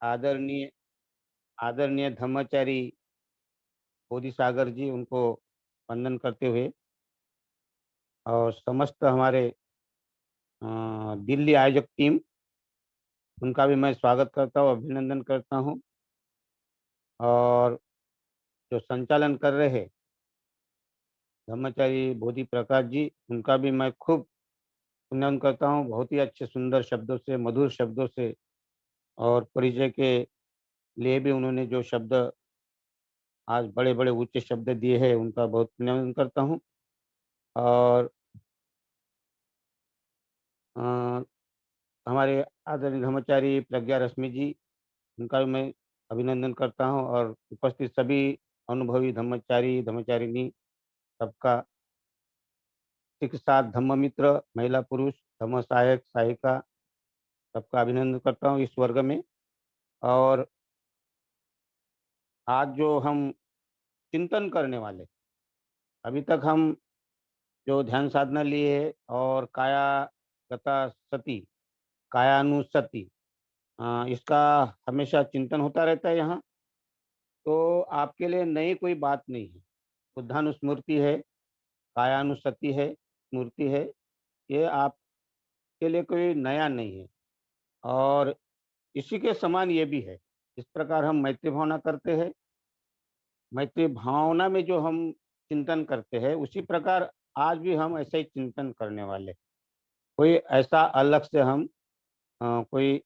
आदरणीय आदरणीय धम्मचारी बोधि सागर जी, उनको वंदन करते हुए और समस्त हमारे दिल्ली आयोजक टीम, उनका भी मैं स्वागत करता हूँ, अभिनंदन करता हूँ। और जो संचालन कर रहे धम्मचारी बोधि प्रकाश जी, उनका भी मैं खूब अभिनंदन करता हूँ। बहुत ही अच्छे सुंदर शब्दों से, मधुर शब्दों से और परिचय के लिए भी उन्होंने जो शब्द आज बड़े-बड़े ऊँचे शब्द दिए हैं, उनका बहुत अभिनंदन करता हूँ। और अ, हमारे आदरणीय धर्मचारी प्रज्ञा रश्मि जी, उनका भी मैं अभिनंदन करता हूँ और उपस्थित सभी अनुभवी धम्मचारी, धम्मचारिणी सबका एक साथ धम्म मित्र, महिला पुरुष, धम्म सहायक, सहायिका सबका अभिनंदन करता हूँ इस वर्ग में। और आज जो हम चिंतन करने वाले, अभी तक हम जो ध्यान साधना लिए है और कायागता सति, कायानुसति, इसका हमेशा चिंतन होता रहता है यहाँ। तो आपके लिए नई कोई बात नहीं है। बुद्धानुस्मृति है, कायानुसति है, स्मृति है, ये आपके लिए कोई नया नहीं है। और इसी के समान ये भी है। इस प्रकार हम मैत्री भावना करते हैं, मैत्री भावना में जो हम चिंतन करते हैं, उसी प्रकार आज भी हम ऐसा ही चिंतन करने वाले। कोई ऐसा अलग से हम कोई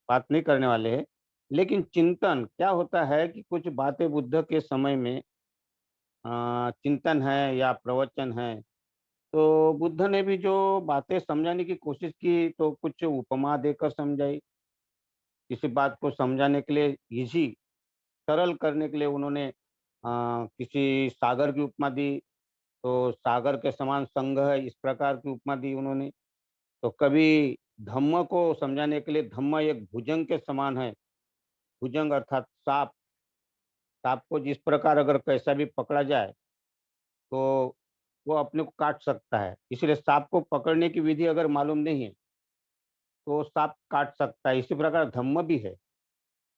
बात नहीं करने वाले हैं। लेकिन चिंतन क्या होता है कि कुछ बातें बुद्ध के समय में चिंतन है या प्रवचन है, तो बुद्ध ने भी जो बातें समझाने की कोशिश की, तो कुछ उपमा देकर समझाई। किसी बात को समझाने के लिए ईज़ी, सरल करने के लिए उन्होंने किसी सागर की उपमा दी, तो सागर के समान संघ है, इस प्रकार की उपमा दी उन्होंने। तो कभी धम्म को समझाने के लिए धम्म एक भुजंग के समान है। भुजंग अर्थात साँप, साँप को जिस प्रकार अगर कैसा भी पकड़ा जाए, तो वो अपने को काट सकता है। इसलिए साँप को पकड़ने की विधि अगर मालूम नहीं है, तो साँप काट सकता है। इसी प्रकार धम्म भी है।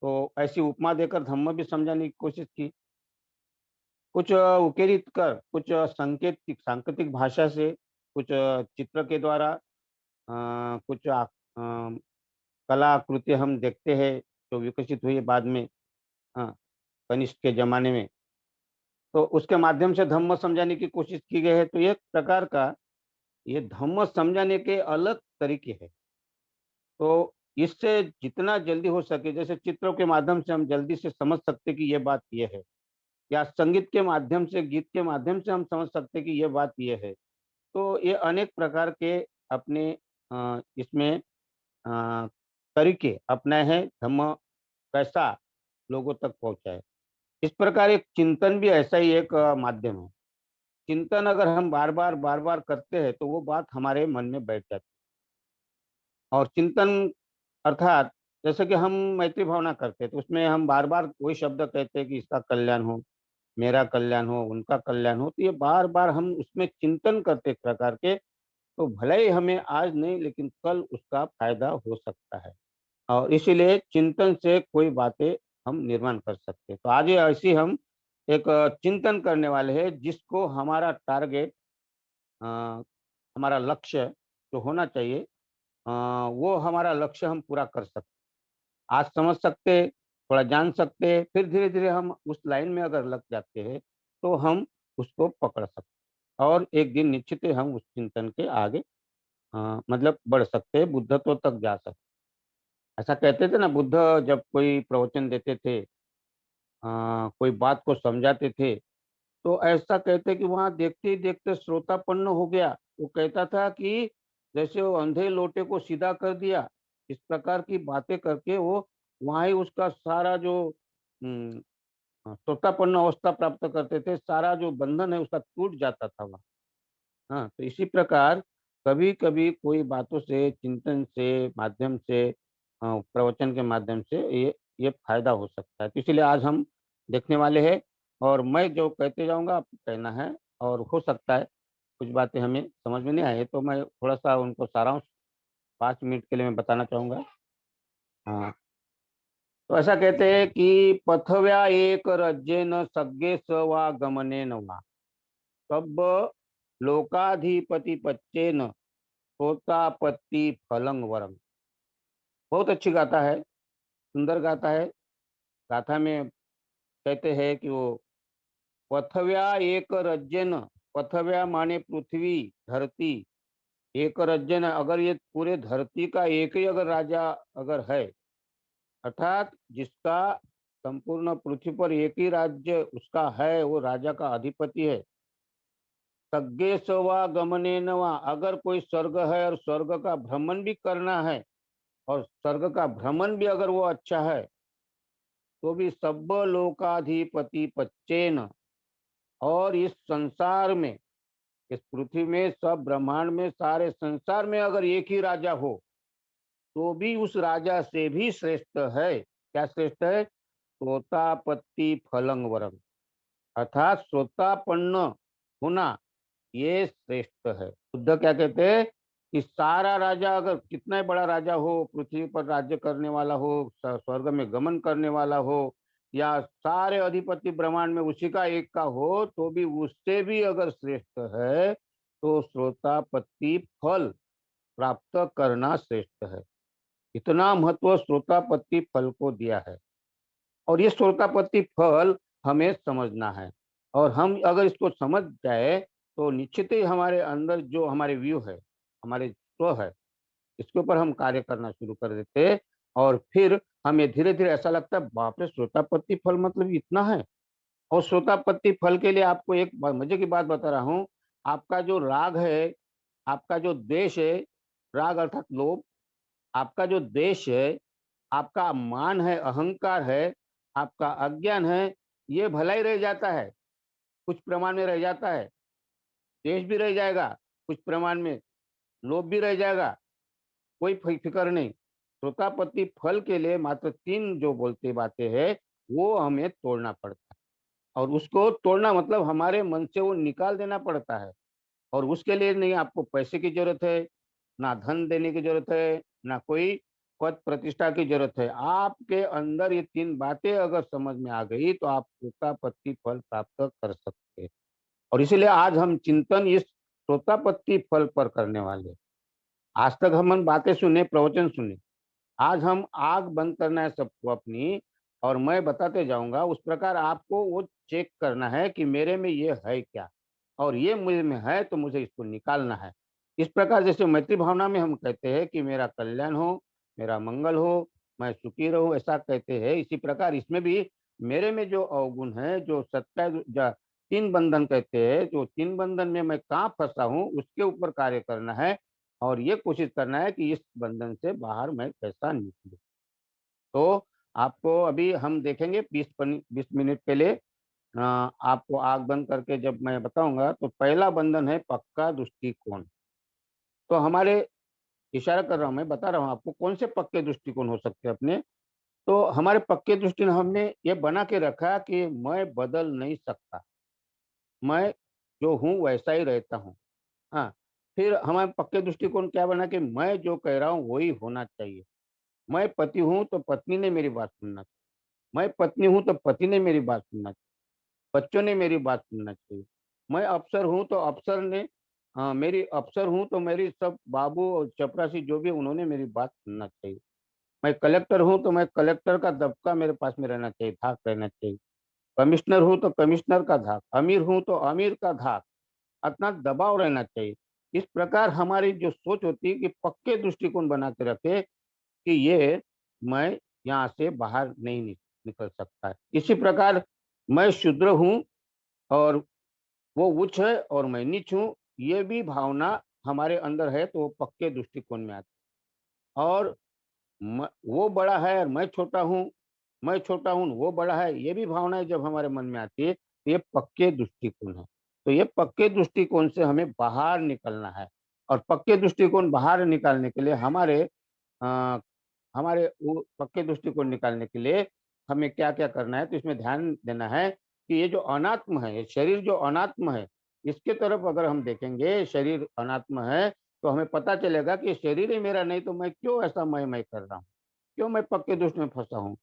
तो ऐसी उपमा देकर धम्म भी समझाने की कोशिश की। कुछ उकेरित कर, कुछ सांकेतिक सांकेतिक भाषा से, कुछ चित्र के द्वारा, कुछ कलाकृति हम देखते हैं जो विकसित हुई है बाद में, हाँ, कनिष्क के ज़माने में। तो उसके माध्यम से धम्म समझाने की कोशिश की गई है। तो एक प्रकार का ये धम्म समझाने के अलग तरीके हैं। तो इससे जितना जल्दी हो सके, जैसे चित्रों के माध्यम से हम जल्दी से समझ सकते हैं कि ये बात ये है, या संगीत के माध्यम से, गीत के माध्यम से हम समझ सकते हैं कि ये बात ये है। तो ये अनेक प्रकार के अपने इसमें अ, तरीके अपनाए हैं, धम्म कैसा लोगों तक पहुँचाए। इस प्रकार एक चिंतन भी ऐसा ही एक माध्यम है। चिंतन अगर हम बार-बार, बार-बार करते हैं, तो वो बात हमारे मन में बैठ जाती है। और चिंतन अर्थात जैसे कि हम मैत्री भावना करते हैं, तो उसमें हम बार-बार वही शब्द कहते हैं कि इसका कल्याण हो, मेरा कल्याण हो, उनका कल्याण हो। तो ये बार-बार हम उसमें चिंतन करते एक प्रकार के, तो भले ही हमें आज नहीं, लेकिन कल उसका फ़ायदा हो सकता है। और इसीलिए चिंतन से कोई बातें हम निर्माण कर सकते हैं। तो आज ये ऐसी हम एक चिंतन करने वाले हैं, जिसको हमारा टारगेट, अ, हमारा लक्ष्य जो होना चाहिए, अ, वो हमारा लक्ष्य हम पूरा कर सकते। आज समझ सकते, थोड़ा जान सकते, फिर धीरे-धीरे हम उस लाइन में अगर लग जाते हैं, तो हम उसको पकड़ सकते और एक दिन निश्चित ही हम उस चिंतन के आगे मतलब बढ़ सकते हैं, बुद्धत्व तक जा सकते। ऐसा कहते थे ना, बुद्ध जब कोई प्रवचन देते थे, कोई बात को समझाते थे, तो ऐसा कहते कि वहाँ देखते ही देखते श्रोतापन्न हो गया। वो कहता था कि जैसे वो अंधे लोटे को सीधा कर दिया, इस प्रकार की बातें करके वो वहाँ ही उसका सारा जो उम, श्रोतापन्न अवस्था प्राप्त करते थे, सारा जो बंधन है उसका टूट जाता था वहाँ। हाँ, तो इसी प्रकार कभी-कभी कोई बातों से, चिंतन से, माध्यम से, प्रवचन के माध्यम से ये फ़ायदा हो सकता है। तो इसीलिए आज हम देखने वाले हैं और मैं जो कहते जाऊँगा आपको कहना है। और हो सकता है कुछ बातें हमें समझ में नहीं आए, तो मैं थोड़ा-सा उनको सारांश 5 मिनट के लिए मैं बताना चाहूँगा। हाँ, तो ऐसा कहते हैं कि पथव्या एक रज्जेन सग्गे स वा गमने न वा, सब लोकाधिपति पच्चेन सोतापत्ति फलंग वरम। बहुत अच्छी गाथा है, सुंदर गाथा है। गाथा में कहते हैं कि वो पथव्या एक रज्जन, पथव्या माने पृथ्वी, धरती, एक रज्जन, अगर ये पूरे धरती का एक ही अगर राजा अगर है, अर्थात जिसका संपूर्ण पृथ्वी पर एक ही राज्य उसका है, वो राजा का अधिपति है। सज्ञे सवा गमने नवा, अगर कोई स्वर्ग है और स्वर्ग का भ्रमण भी करना है और स्वर्ग का भ्रमण भी अगर वो अच्छा है, तो भी सब लोकाधिपति पच्चेन, और इस संसार में, इस पृथ्वी में, सब ब्रह्मांड में, सारे संसार में अगर एक ही राजा हो, तो भी उस राजा से भी श्रेष्ठ है। क्या श्रेष्ठ है? श्रोतापत्ति फलंग वरम, अर्थात श्रोतापन्न होना, ये श्रेष्ठ है। बुद्ध क्या कहते हैं कि सारा राजा, अगर कितना ही बड़ा राजा हो, पृथ्वी पर राज्य करने वाला हो, स्वर्ग में गमन करने वाला हो, या सारे अधिपति ब्रह्मांड में उसी का एक का हो, तो भी उससे भी अगर श्रेष्ठ है, तो श्रोतापत्ति फल प्राप्त करना श्रेष्ठ है। इतना महत्व श्रोतापत्ति फल को दिया है। और ये श्रोतापत्ति फल हमें समझना है, और हम अगर इसको समझ जाए, तो निश्चित ही हमारे अंदर जो हमारे व्यू है, हमारे स्व है, इसके ऊपर हम कार्य करना शुरू कर देते हैं। और फिर हमें धीरे धीरे ऐसा लगता है, बाप रे, श्रोतापत्ति फल मतलब इतना है। और श्रोतापत्ति फल के लिए आपको एक मजे की बात बता रहा हूँ। आपका जो राग है, आपका जो देश है, राग अर्थात लोभ, आपका जो देश है, आपका मान है, अहंकार है, आपका अज्ञान है, ये भला ही रह जाता है, कुछ प्रमाण में रह जाता है। देश भी रह जाएगा कुछ प्रमाण में, लोभ भी रह जाएगा, कोई फिक्र नहीं। श्रोतापत्ति फल के लिए मात्र तीन जो बोलते बातें हैं, वो हमें तोड़ना पड़ता है। और उसको तोड़ना मतलब हमारे मन से वो निकाल देना पड़ता है। और उसके लिए नहीं आपको पैसे की जरूरत है, ना धन देने की जरूरत है, ना कोई पद प्रतिष्ठा की जरूरत है। आपके अंदर ये तीन बातें अगर समझ में आ गई, तो आप श्रोतापत्ति फल प्राप्त कर सकते हैं। और इसीलिए आज हम चिंतन इस श्रोतापत्ति फल पर करने वाले। आज तक हम बातें सुने, प्रवचन सुने, आज हम आग बंद करना है सबको अपनी, और मैं बताते जाऊंगा। उस प्रकार आपको वो चेक करना है कि मेरे में ये है क्या, और ये मुझे में है तो मुझे इसको निकालना है। इस प्रकार जैसे मैत्री भावना में हम कहते हैं कि मेरा कल्याण हो, मेरा मंगल हो, मैं सुखी रहूं, ऐसा कहते हैं। इसी प्रकार इसमें भी मेरे में जो अवगुण है, जो सत्ता, तीन बंधन कहते हैं, जो तीन बंधन में मैं कहाँ फंसा हूँ, उसके ऊपर कार्य करना है। और ये कोशिश करना है कि इस बंधन से बाहर मैं कैसा निकलूं। तो आपको अभी हम देखेंगे 20 मिनट के लिए। आपको आँख बंद करके जब मैं बताऊँगा, तो पहला बंधन है पक्का दृष्टिकोण। तो हमारे, इशारा कर रहा हूँ, मैं बता रहा हूँ आपको कौन से पक्के दृष्टिकोण हो सकते हैं अपने। तो हमारे पक्के दृष्टिकोण हमने ये बना के रखा कि मैं बदल नहीं सकता, मैं जो हूँ वैसा ही रहता हूँ। हाँ, फिर हमारे पक्के दृष्टिकोण क्या बना कि मैं जो कह रहा हूँ वही होना चाहिए। मैं पति हूँ तो पत्नी ने मेरी बात सुनना चाहिए, मैं पत्नी हूँ तो पति ने मेरी बात सुनना चाहिए, बच्चों ने मेरी बात सुनना चाहिए। मैं अफ़सर हूँ तो अफ़सर ने, मेरी अफ़सर हूँ तो मेरी सब बाबू और चपरासी जो भी उन्होंने मेरी बात सुनना चाहिए। मैं कलेक्टर हूँ तो मैं कलेक्टर का दबका मेरे पास में रहना चाहिए, धाक रहना चाहिए। कमिश्नर हूँ तो कमिश्नर का धाक, अमीर हूँ तो अमीर का धाक, इतना दबाव रहना चाहिए। इस प्रकार हमारी जो सोच होती है कि पक्के दृष्टिकोण बना के रखे कि ये मैं यहाँ से बाहर नहीं निकल सकता है। इसी प्रकार मैं शूद्र हूँ और वो उच्च है और मैं नीच हूँ, ये भी भावना हमारे अंदर है, तो वो पक्के दृष्टिकोण में आती है। और वो बड़ा है और मैं छोटा हूँ, वो बड़ा है, ये भी भावनाएं जब हमारे मन में आती है, तो ये पक्के दृष्टिकोण है। तो ये पक्के दृष्टिकोण से हमें बाहर निकलना है। और पक्के दृष्टिकोण बाहर निकालने के लिए अ, हमारे वो पक्के दृष्टिकोण निकालने के लिए हमें क्या-क्या करना है, तो इसमें ध्यान देना है कि ये जो अनात्म है, ये शरीर जो अनात्म है, इसके तरफ अगर हम देखेंगे, शरीर अनात्म है, तो हमें पता चलेगा कि शरीर ही मेरा नहीं, तो मैं क्यों ऐसा मैं कर रहा हूँ? क्यों मैं पक्के दुष्ट में फँसा हूँ?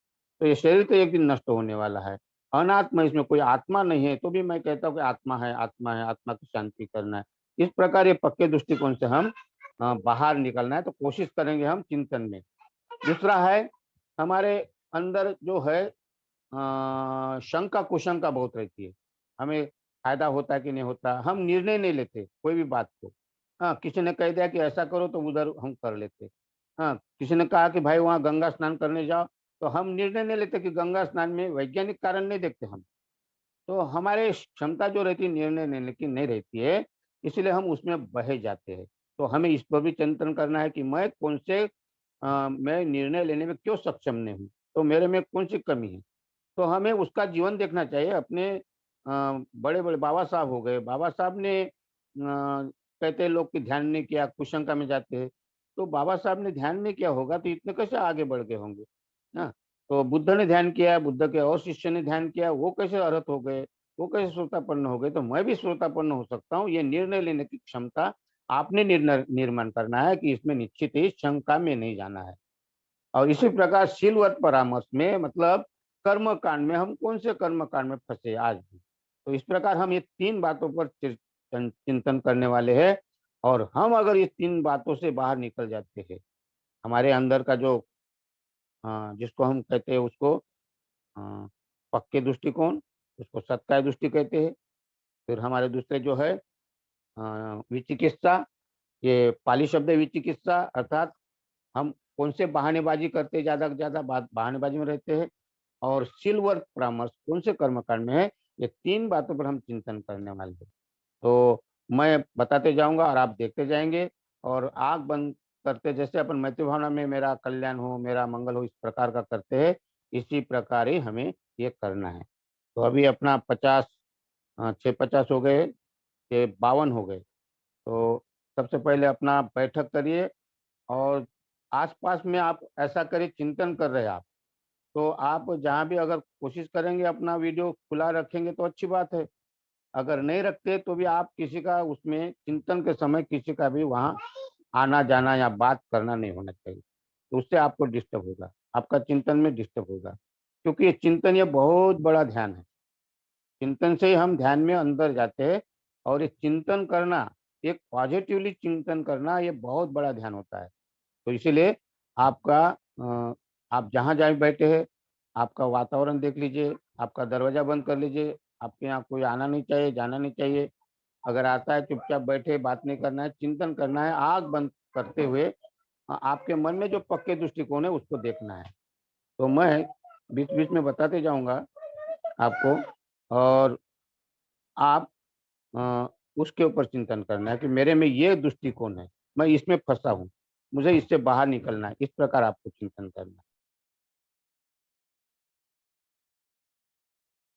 तो ये शरीर तो एक दिन नष्ट होने वाला है। अनात्मा, इसमें कोई आत्मा नहीं है, तो भी मैं कहता हूँ कि आत्मा है, आत्मा है, आत्मा की शांति करना है। इस प्रकार ये पक्के दृष्टिकोण से हम बाहर निकलना है, तो कोशिश करेंगे हम चिंतन में। दूसरा है, हमारे अंदर जो है शंका कुशंका बहुत रहती है। हमें फायदा होता है कि नहीं होता, हम निर्णय नहीं लेते कोई भी बात को। हाँ, किसी ने कह दिया कि ऐसा करो तो उधर हम कर लेते। हाँ, किसी ने कहा कि भाई वहाँ गंगा स्नान करने जाओ, तो हम निर्णय नहीं लेते कि गंगा स्नान में वैज्ञानिक कारण नहीं देखते हम। तो हमारे क्षमता जो रहती है निर्णय लेने की नहीं रहती है, इसलिए हम उसमें बहे जाते हैं। तो हमें इस पर भी चिंतन करना है कि मैं निर्णय लेने में क्यों सक्षम नहीं हूँ, तो मेरे में कौन सी कमी है। तो हमें उसका जीवन देखना चाहिए। अपने बड़े-बड़े बाबा साहब हो गए, बाबा साहब ने कहते हैं लोग कि ध्यान नहीं किया, कुशंका में जाते हैं। तो बाबा साहब ने ध्यान नहीं किया होगा तो इतने कैसे आगे बढ़ गए होंगे, ना? तो बुद्ध ने ध्यान किया, बुद्ध के और शिष्य ने ध्यान किया, वो कैसे अरहत हो गए, वो कैसे श्रोतापन्न हो गए, तो मैं भी श्रोतापन्न हो सकता हूँ। ये निर्णय लेने की क्षमता आपने निर्माण करना है कि इसमें निश्चित ही शंका में नहीं जाना है। और इसी प्रकार शीलवत परामर्श में मतलब कर्म कांड में हम कौन से कर्म कांड में फंसे आज भी। तो इस प्रकार हम ये 3 बातों पर चिंतन करने वाले हैं। और हम अगर ये 3 बातों से बाहर निकल जाते हैं, हमारे अंदर का जो जिसको हम कहते हैं उसको अ, पक्के दृष्टिकोण, उसको सत्काय दृष्टि कहते हैं। फिर हमारे दूसरे जो है विचिकित्सा, ये पाली शब्द है विचिकित्सा, अर्थात हम कौन से बहानेबाजी करते ज़्यादा से ज़्यादा बहानेबाजी में रहते हैं। और सिल्वर परामर्श कौन से कर्मकांड में है, ये 3 बातों पर हम चिंतन करने वाले हैं। तो मैं बताते जाऊँगा और आप देखते जाएँगे। और आँख बंद करते जैसे अपन मैत्री भावना में मेरा कल्याण हो, मेरा मंगल हो, इस प्रकार का करते हैं, इसी प्रकार ही हमें ये करना है। तो अभी अपना 50 6 50 हो गए, ये 52 हो गए। तो सबसे पहले अपना बैठक करिए और आस-पास में आप ऐसा करिए, चिंतन कर रहे हैं आप, तो आप जहाँ भी अगर कोशिश करेंगे अपना वीडियो खुला रखेंगे तो अच्छी बात है। अगर नहीं रखते तो भी आप किसी का उसमें चिंतन के समय किसी का भी वहाँ आना-जाना या बात करना नहीं होना चाहिए। तो उससे आपको डिस्टर्ब होगा, आपका चिंतन में डिस्टर्ब होगा। क्योंकि ये चिंतन ये बहुत बड़ा ध्यान है। चिंतन से ही हम ध्यान में अंदर जाते हैं। और ये चिंतन करना, एक पॉजिटिवली चिंतन करना, ये बहुत बड़ा ध्यान होता है। तो इसीलिए आपका आप जहाँ जहाँ बैठे हैं, आपका वातावरण देख लीजिए, आपका दरवाज़ा बंद कर लीजिए, आपके यहाँ कोई आना नहीं चाहिए, जाना नहीं चाहिए। अगर आता है चुपचाप बैठे, बात नहीं करना है, चिंतन करना है, आँख बंद करते हुए आपके मन में जो पक्के दृष्टिकोण है उसको देखना है। तो मैं बीच-बीच में बताते जाऊँगा आपको। और आप अ, उसके ऊपर चिंतन करना है कि मेरे में ये दृष्टिकोण है, मैं इसमें फँसा हूँ, मुझे इससे बाहर निकलना है, इस प्रकार आपको चिंतन करना है।